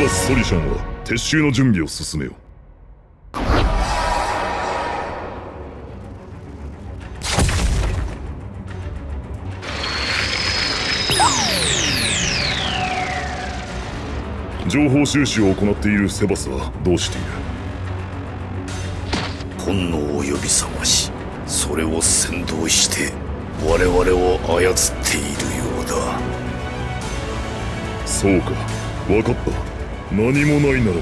じゃソリシャンは撤収の準備を進めよう。情報収集を行っているセバスはどうしている？本能を呼び覚まし、それを先導して我々を操っているようだ。そうか、分かった。何もないならば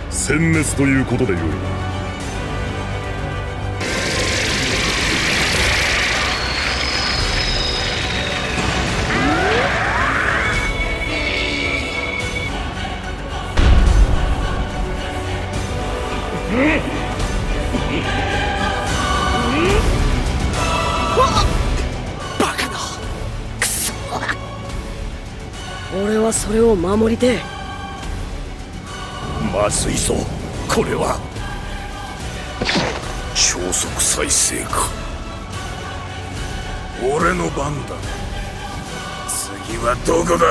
殲滅ということでよい。俺はそれを守りてえ。まずいぞ、これは。超速再生か。俺の番だ。次はどこだ？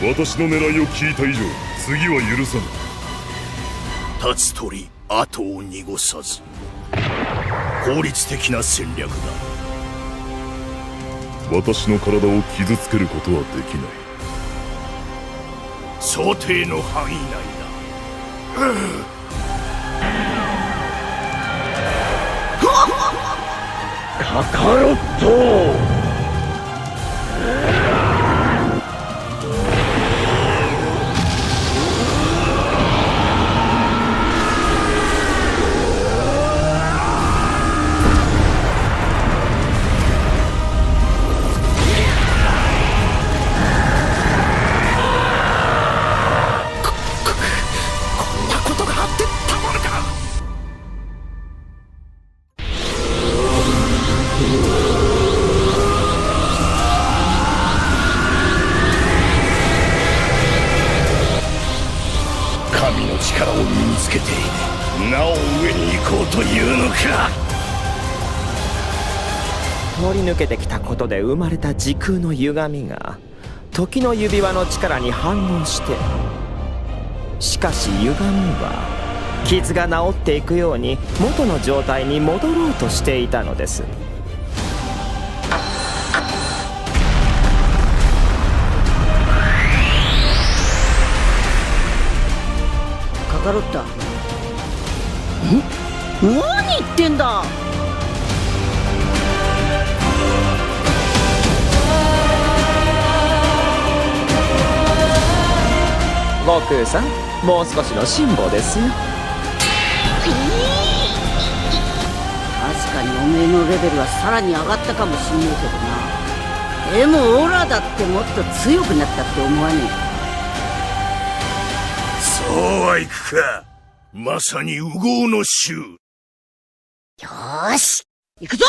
私の狙いを聞いた以上、次は許さぬ。立つ鳥後を濁さず、効率的な戦略だ。私の体を傷つけることはできない。想定の範囲内だ。カカロット。神の力を身につけてなお上に行こうというのか。通り抜けてきたことで生まれた時空の歪みが時の指輪の力に反応して、しかし歪みは傷が治っていくように元の状態に戻ろうとしていたのです。カカロッタ。何言ってんだ。悟空さん、もう少しの辛抱ですよ。確かにおめえのレベルはさらに上がったかもしんねえけどな。でもオラだってもっと強くなったって思わねえか。そうはいくか。まさに烏合の衆。よーし、行くぞ。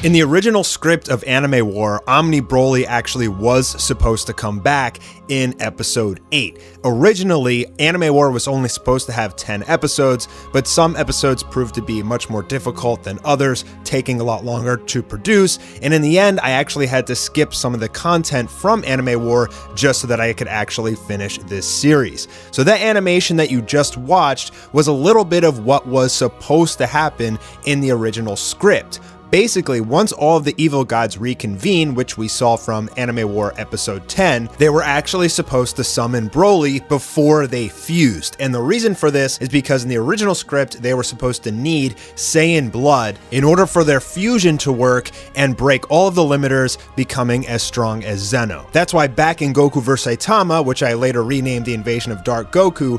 In the original script of Anime War, Omni Broly actually was supposed to come back in episode 8. Originally, Anime War was only supposed to have 10 episodes, but some episodes proved to be much more difficult than others, taking a lot longer to produce, and in the end, I actually had to skip some of the content from Anime War just so that I could actually finish this series. So that animation that you just watched was a little bit of what was supposed to happen in the original script. Basically, once all of the evil gods reconvene, which we saw from Anime War episode 10, they were actually supposed to summon Broly before they fused. And the reason for this is because in the original script, they were supposed to need Saiyan blood in order for their fusion to work and break all of the limiters, becoming as strong as Zeno. That's why back in Goku vs. Saitama, which I later renamed the Invasion of Dark Goku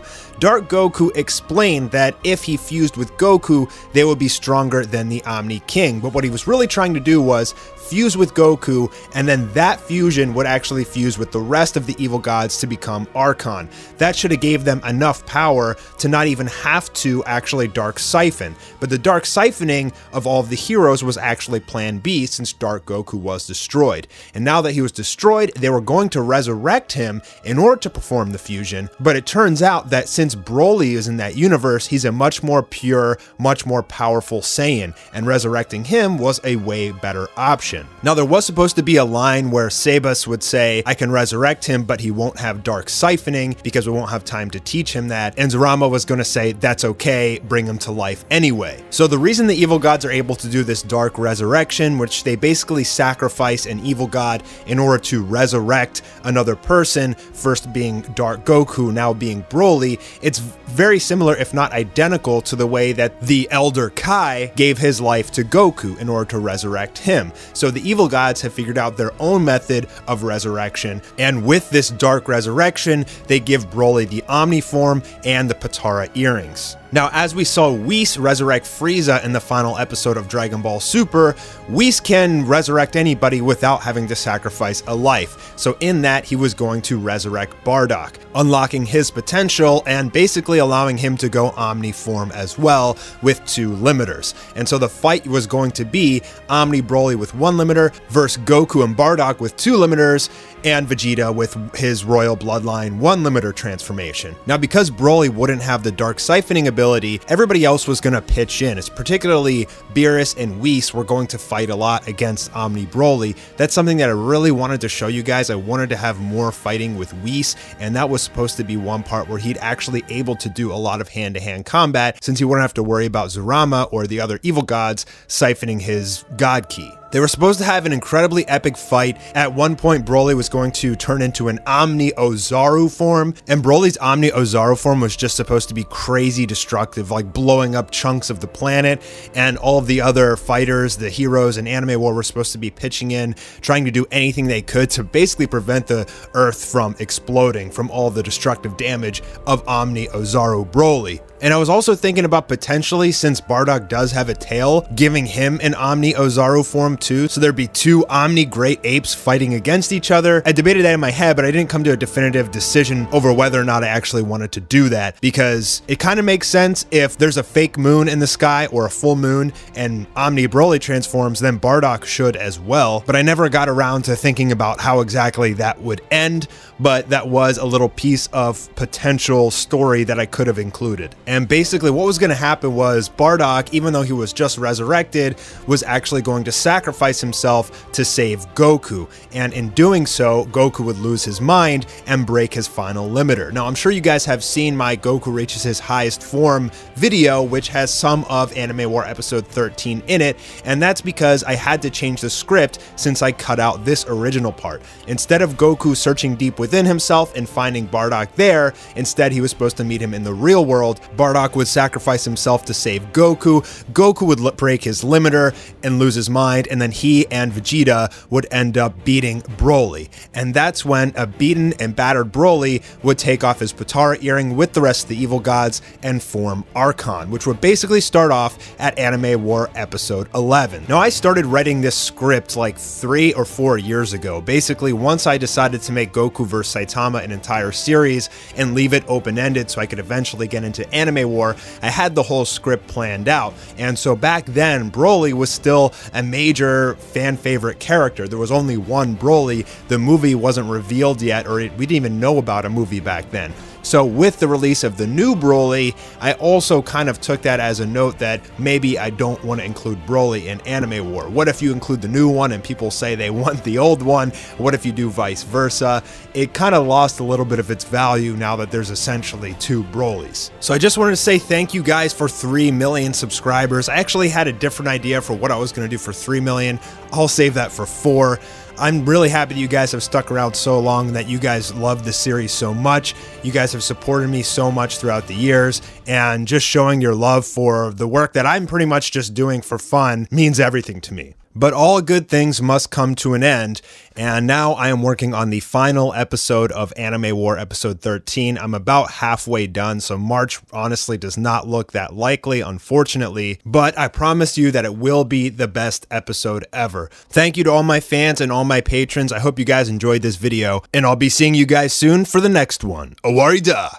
explained that if he fused with Goku, they would be stronger than the Omni King. But what he was really trying to do was fuse with Goku, and then that fusion would actually fuse with the rest of the evil gods to become Archon. That should have gave them enough power to not even have to actually Dark Siphon. But the Dark Siphoning of all of the heroes was actually Plan B, since Dark Goku was destroyed. And now that he was destroyed, they were going to resurrect him in order to perform the fusion. But it turns out that since Broly is in that universe, he's a much more pure, much more powerful Saiyan, and resurrecting him was a way better option. Now, there was supposed to be a line where Sebas would say, I can resurrect him, but he won't have Dark Siphoning because we won't have time to teach him that. And Zurama was going to say, that's okay, bring him to life anyway. So the reason the evil gods are able to do this dark resurrection, which they basically sacrifice an evil god in order to resurrect another person, first being Dark Goku, now being Broly, it's very similar, if not identical, to the way that the Elder Kai gave his life to Goku in order to resurrect him. So the evil gods have figured out their own method of resurrection, and with this dark resurrection, they give Broly the Omni form and the Patara earrings. Now, as we saw Whis resurrect Frieza in the final episode of Dragon Ball Super, Whis can resurrect anybody without having to sacrifice a life. So in that, he was going to resurrect Bardock, unlocking his potential and basically allowing him to go Omni form as well with 2 limiters. And so the fight was going to be Omni Broly with 1 limiter versus Goku and Bardock with 2 limiters, and Vegeta with his Royal Bloodline 1 limiter transformation. Now, because Broly wouldn't have the Dark Siphoning ability, everybody else was going to pitch in. It's particularly Beerus and Whis were going to fight a lot against Omni Broly. That's something that I really wanted to show you guys. I wanted to have more fighting with Whis, and that was supposed to be one part where he'd actually able to do a lot of hand-to-hand combat, since he wouldn't have to worry about Zurama or the other evil gods siphoning his God Ki. They were supposed to have an incredibly epic fight. At one point, Broly was going to turn into an Omni Ozaru form, and Broly's Omni Ozaru form was just supposed to be crazy destructive, like blowing up chunks of the planet, and all of the other fighters, the heroes in Anime War, were supposed to be pitching in, trying to do anything they could to basically prevent the Earth from exploding from all the destructive damage of Omni Ozaru Broly. And I was also thinking about potentially, since Bardock does have a tail, giving him an Omni Ozaru form too, so there'd be 2 Omni Great Apes fighting against each other. I debated that in my head, but I didn't come to a definitive decision over whether or not I actually wanted to do that, because it kind of makes sense if there's a fake moon in the sky or a full moon and Omni Broly transforms, then Bardock should as well. But I never got around to thinking about how exactly that would end, but that was a little piece of potential story that I could have included. And basically what was going to happen was Bardock, even though he was just resurrected, was actually going to sacrifice himself to save Goku. And in doing so, Goku would lose his mind and break his final limiter. Now, I'm sure you guys have seen my Goku reaches his highest form video, which has some of Anime War episode 13 in it. And that's because I had to change the script since I cut out this original part. Instead of Goku searching deep within himself and finding Bardock there, instead he was supposed to meet him in the real world. Bardock would sacrifice himself to save Goku. Goku would break his limiter and lose his mind, and then he and Vegeta would end up beating Broly. And that's when a beaten and battered Broly would take off his Patara earring with the rest of the evil gods and form Archon, which would basically start off at Anime War episode 11. Now, I started writing this script like 3 or 4 years ago. Basically, once I decided to make Goku vs. Saitama an entire series and leave it open-ended so I could eventually get into Anime War, I had the whole script planned out. And so back then, Broly was still a major fan favorite character. There was only one Broly. The movie wasn't revealed yet, or we didn't even know about a movie back then. So with the release of the new Broly, I also kind of took that as a note that maybe I don't want to include Broly in Anime War. What if you include the new one and people say they want the old one? What if you do vice versa? It kind of lost a little bit of its value now that there's essentially 2 Brolys. So I just wanted to say thank you guys for 3 million subscribers. I actually had a different idea for what I was going to do for 3 million. I'll save that for 4. I'm really happy that you guys have stuck around so long and that you guys love the series so much. You guys have supported me so much throughout the years, and just showing your love for the work that I'm pretty much just doing for fun means everything to me. But all good things must come to an end, and now I am working on the final episode of Anime War episode 13. I'm about halfway done, so March honestly does not look that likely, unfortunately, but I promise you that it will be the best episode ever. Thank you to all my fans and all my patrons. I hope you guys enjoyed this video, and I'll be seeing you guys soon for the next one. Awarida!